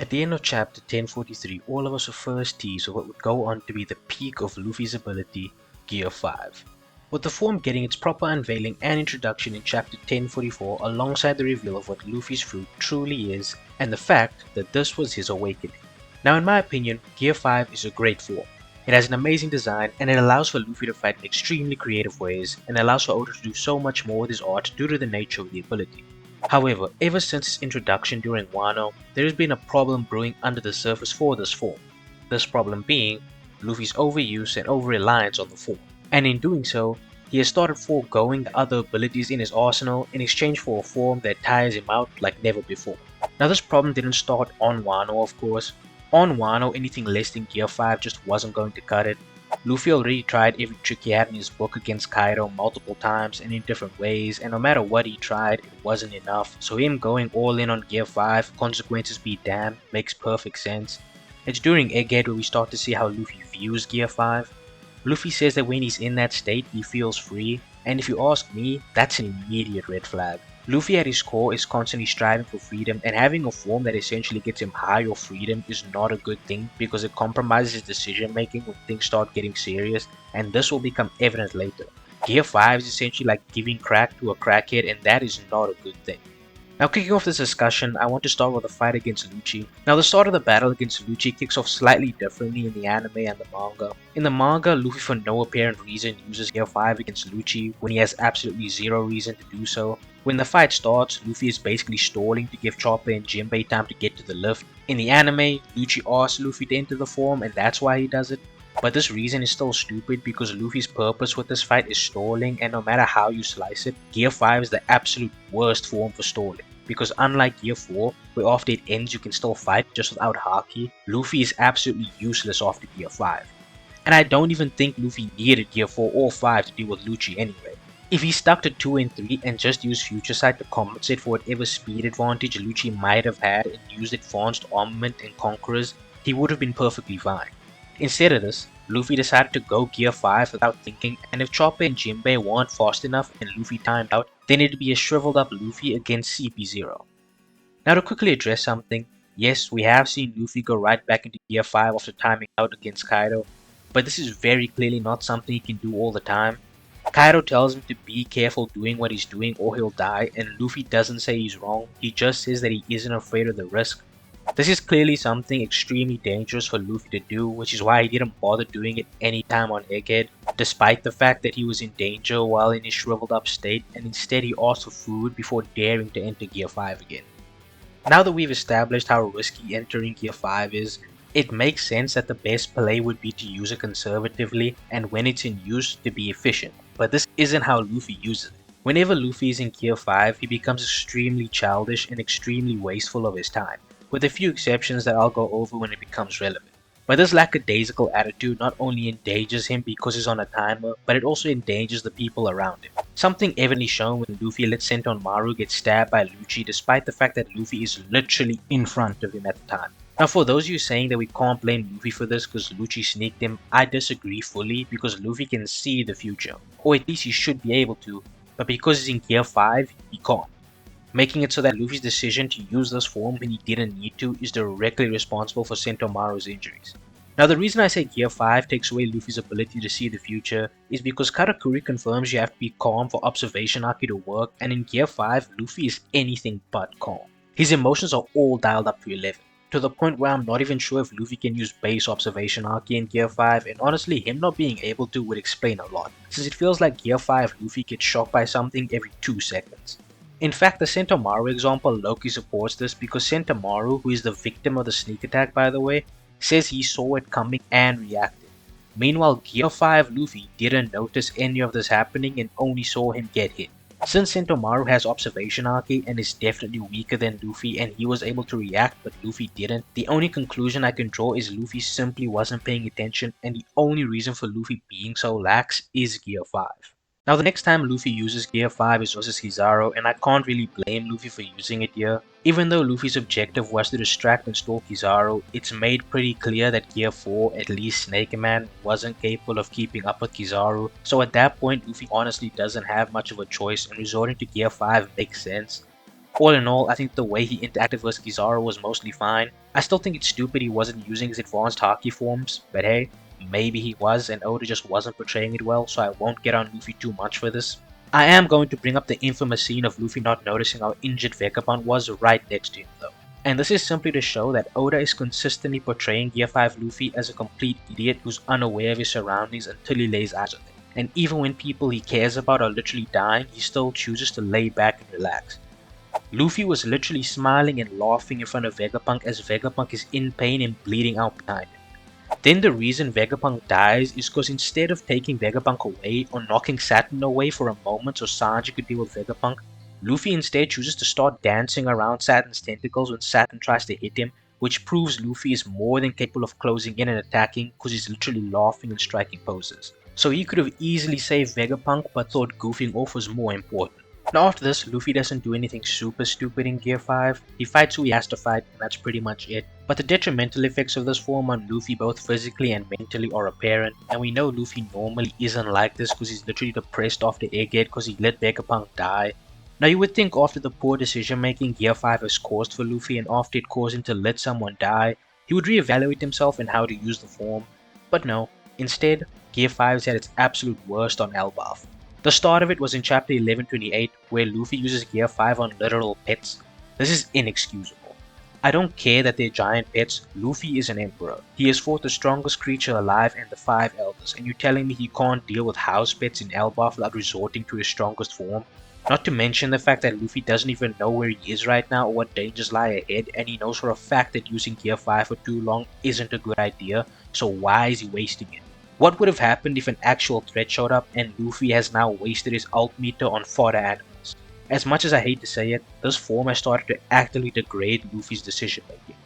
At the end of chapter 1043, all of us were first teased of what would go on to be the peak of Luffy's ability, Gear 5. With the form getting its proper unveiling and introduction in chapter 1044 alongside the reveal of what Luffy's fruit truly is and the fact that this was his awakening. Now in my opinion, Gear 5 is a great form. It has an amazing design and it allows for Luffy to fight in extremely creative ways and allows for Oda to do so much more with his art due to the nature of the ability. However, ever since its introduction during Wano, there has been a problem brewing under the surface for this form. This problem being Luffy's overuse and over-reliance on the form, and in doing so, he has started foregoing the other abilities in his arsenal in exchange for a form that tires him out like never before. Now this problem didn't start on Wano, of course. On Wano, anything less than Gear 5 just wasn't going to cut it. Luffy already tried every trick he had in his book against Kaido multiple times and in different ways, and no matter what he tried, it wasn't enough, so him going all in on Gear 5, consequences be damned, makes perfect sense. It's during Egghead where we start to see how Luffy views Gear 5. Luffy says that when he's in that state, he feels free, and if you ask me, that's an immediate red flag. Luffy at his core is constantly striving for freedom, and having a form that essentially gets him high off freedom is not a good thing because it compromises his decision making when things start getting serious, and this will become evident later. Gear 5 is essentially like giving crack to a crackhead, and that is not a good thing. Now kicking off this discussion, I want to start with the fight against Lucci. Now the start of the battle against Lucci kicks off slightly differently in the anime and the manga. In the manga, Luffy for no apparent reason uses Gear 5 against Lucci when he has absolutely zero reason to do so. When the fight starts, Luffy is basically stalling to give Chopper and Jinbei time to get to the lift. In the anime, Lucci asks Luffy to enter the form and that's why he does it. But this reason is still stupid because Luffy's purpose with this fight is stalling, and no matter how you slice it, Gear 5 is the absolute worst form for stalling. Because unlike Gear 4, where after it ends you can still fight just without Haki, Luffy is absolutely useless after Gear 5. And I don't even think Luffy needed Gear 4 or 5 to deal with Lucci anyway. If he stuck to 2 and 3 and just used Future Sight to compensate for whatever speed advantage Lucci might have had and used advanced armament and Conquerors, he would have been perfectly fine. Instead of this, Luffy decided to go Gear 5 without thinking, and if Chopper and Jinbei weren't fast enough and Luffy timed out, then it'd be a shriveled up Luffy against CP0. Now to quickly address something, yes, we have seen Luffy go right back into Gear 5 after timing out against Kaido, but this is very clearly not something he can do all the time. Kaido tells him to be careful doing what he's doing or he'll die, and Luffy doesn't say he's wrong, he just says that he isn't afraid of the risk. This is clearly something extremely dangerous for Luffy to do, which is why he didn't bother doing it any time on Egghead, despite the fact that he was in danger while in his shriveled up state, and instead he asked for food before daring to enter Gear 5 again. Now that we've established how risky entering Gear 5 is, it makes sense that the best play would be to use it conservatively and when it's in use to be efficient, but this isn't how Luffy uses it. Whenever Luffy is in Gear 5, he becomes extremely childish and extremely wasteful of his time, with a few exceptions that I'll go over when it becomes relevant. But this lackadaisical attitude not only endangers him because he's on a timer, but it also endangers the people around him. Something evidently shown when Luffy lets Sentomaru get stabbed by Lucci despite the fact that Luffy is literally in front of him at the time. Now for those of you saying that we can't blame Luffy for this because Lucci sneaked him, I disagree fully because Luffy can see the future, or at least he should be able to, but because he's in Gear 5, he can't. Making it so that Luffy's decision to use this form when he didn't need to is directly responsible for Sentomaru's injuries. Now the reason I say Gear 5 takes away Luffy's ability to see the future is because Katakuri confirms you have to be calm for observation Haki to work, and in Gear 5 Luffy is anything but calm. His emotions are all dialed up to 11, to the point where I'm not even sure if Luffy can use base observation Haki in Gear 5, and honestly him not being able to would explain a lot, since it feels like Gear 5 Luffy gets shocked by something every 2 seconds. In fact, the Sentomaru example Loki supports this because Sentomaru, who is the victim of the sneak attack by the way, says he saw it coming and reacted. Meanwhile, Gear 5 Luffy didn't notice any of this happening and only saw him get hit. Since Sentomaru has observation Haki and is definitely weaker than Luffy and he was able to react but Luffy didn't, the only conclusion I can draw is Luffy simply wasn't paying attention, and the only reason for Luffy being so lax is Gear 5. Now the next time Luffy uses Gear 5 is versus Kizaru, and I can't really blame Luffy for using it here. Even though Luffy's objective was to distract and stall Kizaru, it's made pretty clear that Gear 4, at least Snake Man, wasn't capable of keeping up with Kizaru, so at that point Luffy honestly doesn't have much of a choice and resorting to Gear 5 makes sense. All in all, I think the way he interacted versus Kizaru was mostly fine. I still think it's stupid he wasn't using his advanced Haki forms, but hey, maybe he was and Oda just wasn't portraying it well, so I won't get on Luffy too much for this. I am going to bring up the infamous scene of Luffy not noticing how injured Vegapunk was right next to him though. And this is simply to show that Oda is consistently portraying Gear 5 Luffy as a complete idiot who's unaware of his surroundings until he lays eyes on them. And even when people he cares about are literally dying, he still chooses to lay back and relax. Luffy was literally smiling and laughing in front of Vegapunk as Vegapunk is in pain and bleeding out behind him. Then the reason Vegapunk dies is because instead of taking Vegapunk away or knocking Saturn away for a moment so Sanji could deal with Vegapunk, Luffy instead chooses to start dancing around Saturn's tentacles when Saturn tries to hit him, which proves Luffy is more than capable of closing in and attacking because he's literally laughing and striking poses. So he could have easily saved Vegapunk but thought goofing off was more important. Now after this, Luffy doesn't do anything super stupid in Gear 5, he fights who he has to fight and that's pretty much it. But the detrimental effects of this form on Luffy both physically and mentally are apparent, and we know Luffy normally isn't like this because he's literally depressed after Egghead because he let Vegapunk die. Now you would think after the poor decision making Gear 5 has caused for Luffy and after it caused him to let someone die, he would reevaluate himself and how to use the form, but no, instead Gear 5 is at its absolute worst on Elbaf. The start of it was in chapter 1128 where Luffy uses Gear 5 on literal pets. This is inexcusable. I don't care that they're giant pets, Luffy is an emperor. He has fought the strongest creature alive and the 5 elders, and you're telling me he can't deal with house pets in Elbaf without resorting to his strongest form? Not to mention the fact that Luffy doesn't even know where he is right now or what dangers lie ahead, and he knows for a fact that using Gear 5 for too long isn't a good idea, so why is he wasting it? What would have happened if an actual threat showed up and Luffy has now wasted his ult meter on fodder animals? As much as I hate to say it, this form has started to actively degrade Luffy's decision making.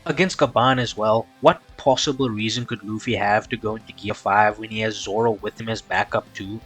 Against Gaban as well, what possible reason could Luffy have to go into Gear 5 when he has Zoro with him as backup too?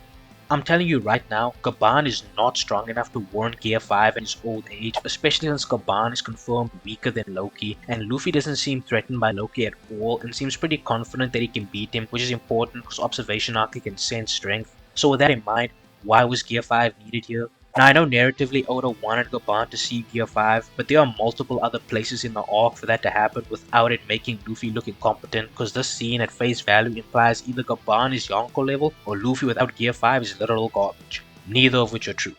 I'm telling you right now, Gaban is not strong enough to warrant Gear 5 at his old age, especially since Gaban is confirmed weaker than Loki, and Luffy doesn't seem threatened by Loki at all and seems pretty confident that he can beat him, which is important because Observation Haki can sense strength. So with that in mind, why was Gear 5 needed here? Now I know narratively Oda wanted Gaban to see Gear 5, but there are multiple other places in the arc for that to happen without it making Luffy look incompetent, because this scene at face value implies either Gaban is Yonko level or Luffy without Gear 5 is literal garbage, neither of which are true.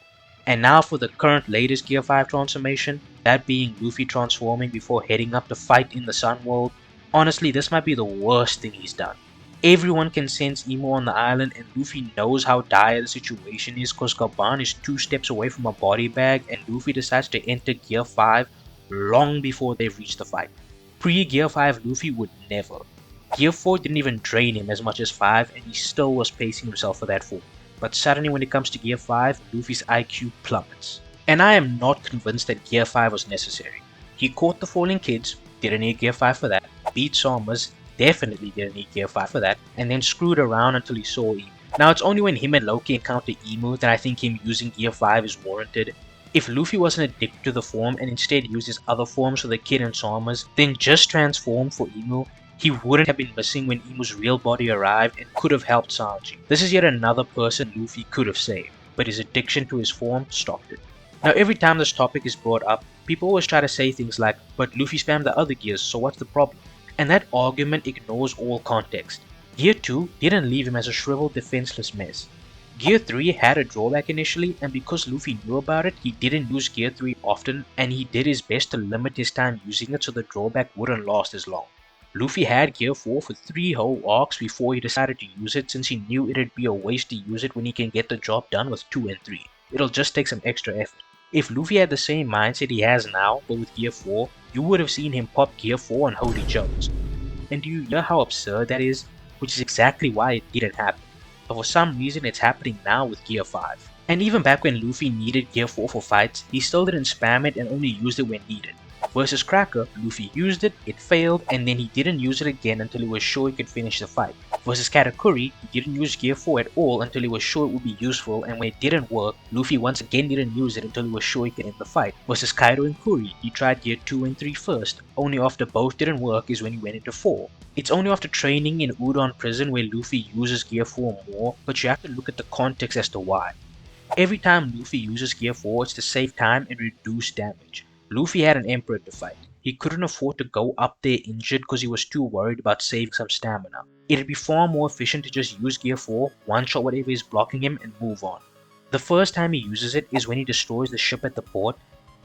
And now for the current latest Gear 5 transformation, that being Luffy transforming before heading up to fight in the Sun World. Honestly, this might be the worst thing he's done. Everyone can sense Emo on the island and Luffy knows how dire the situation is because Gaban is 2 steps away from a body bag and Luffy decides to enter Gear 5 long before they've reached the fight. Pre-Gear 5 Luffy would never. Gear 4 didn't even drain him as much as 5 and he still was pacing himself for that form. But suddenly when it comes to Gear 5, Luffy's IQ plummets. And I am not convinced that Gear 5 was necessary. He caught the falling kids, didn't need Gear 5 for that, beat Sommers, definitely didn't need Gear 5 for that, and then screwed around until he saw Emu. Now it's only when him and Loki encounter Emu that I think him using Gear 5 is warranted. If Luffy wasn't addicted to the form and instead used his other forms for the kid and Sommers, then just transform for Emu, he wouldn't have been missing when Emu's real body arrived and could have helped Sanji. This is yet another person Luffy could have saved, but his addiction to his form stopped it. Now every time this topic is brought up, people always try to say things like, but Luffy spammed the other gears, so what's the problem? And that argument ignores all context. Gear 2 didn't leave him as a shriveled, defenseless mess. Gear 3 had a drawback initially, and because Luffy knew about it, he didn't use Gear 3 often, and he did his best to limit his time using it so the drawback wouldn't last as long. Luffy had Gear 4 for 3 whole arcs before he decided to use it since he knew it'd be a waste to use it when he can get the job done with 2 and 3. It'll just take some extra effort. If Luffy had the same mindset he has now, but with Gear 4, you would have seen him pop Gear 4 on Holy Jones. And do you hear how absurd that is? Which is exactly why it didn't happen. But for some reason it's happening now with Gear 5. And even back when Luffy needed Gear 4 for fights, he still didn't spam it and only used it when needed. Versus Cracker, Luffy used it, it failed, and then he didn't use it again until he was sure he could finish the fight. Versus Katakuri, he didn't use Gear 4 at all until he was sure it would be useful, and when it didn't work, Luffy once again didn't use it until he was sure he could end the fight. Versus Kaido and Kuri, he tried Gear 2 and 3 first, only after both didn't work is when he went into 4. It's only after training in Udon Prison where Luffy uses Gear 4 more, but you have to look at the context as to why. Every time Luffy uses Gear 4, it's to save time and reduce damage. Luffy had an Emperor to fight. He couldn't afford to go up there injured because he was too worried about saving some stamina. It'd be far more efficient to just use Gear 4, one-shot whatever is blocking him and move on. The first time he uses it is when he destroys the ship at the port.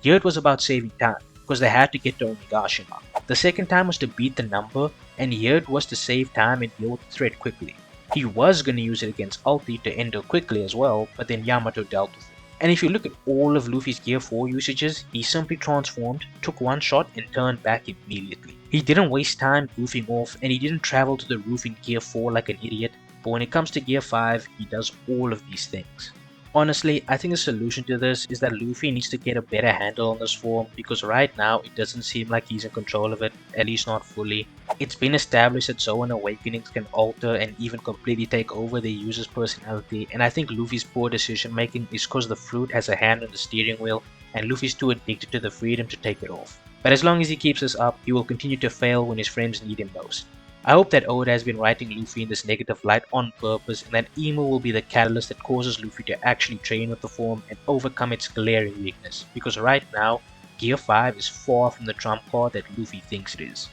Here it was about saving time, because they had to get to Onigashima. The second time was to beat the number, and here it was to save time and deal with the threat quickly. He was going to use it against Ulti to end her quickly as well, but then Yamato dealt with it. And if you look at all of Luffy's Gear 4 usages, he simply transformed, took one shot and turned back immediately. He didn't waste time goofing off, and he didn't travel to the roof in Gear 4 like an idiot, but when it comes to Gear 5, he does all of these things. Honestly, I think the solution to this is that Luffy needs to get a better handle on this form, because right now it doesn't seem like he's in control of it, at least not fully. It's been established that Zoan Awakenings can alter and even completely take over their user's personality, and I think Luffy's poor decision making is because the fruit has a hand on the steering wheel and Luffy's too addicted to the freedom to take it off. But as long as he keeps this up, he will continue to fail when his friends need him most. I hope that Oda has been writing Luffy in this negative light on purpose, and that Emo will be the catalyst that causes Luffy to actually train with the form and overcome its glaring weakness, because right now, Gear 5 is far from the trump card that Luffy thinks it is.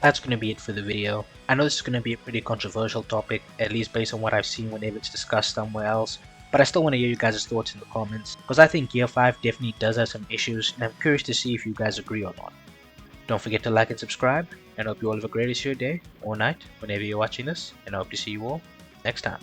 That's going to be it for the video. I know this is going to be a pretty controversial topic, at least based on what I've seen whenever it's discussed somewhere else, but I still want to hear you guys' thoughts in the comments, because I think Gear 5 definitely does have some issues, and I'm curious to see if you guys agree or not. Don't forget to like and subscribe, and I hope you all have a great rest of your day or night whenever you're watching this, and I hope to see you all next time.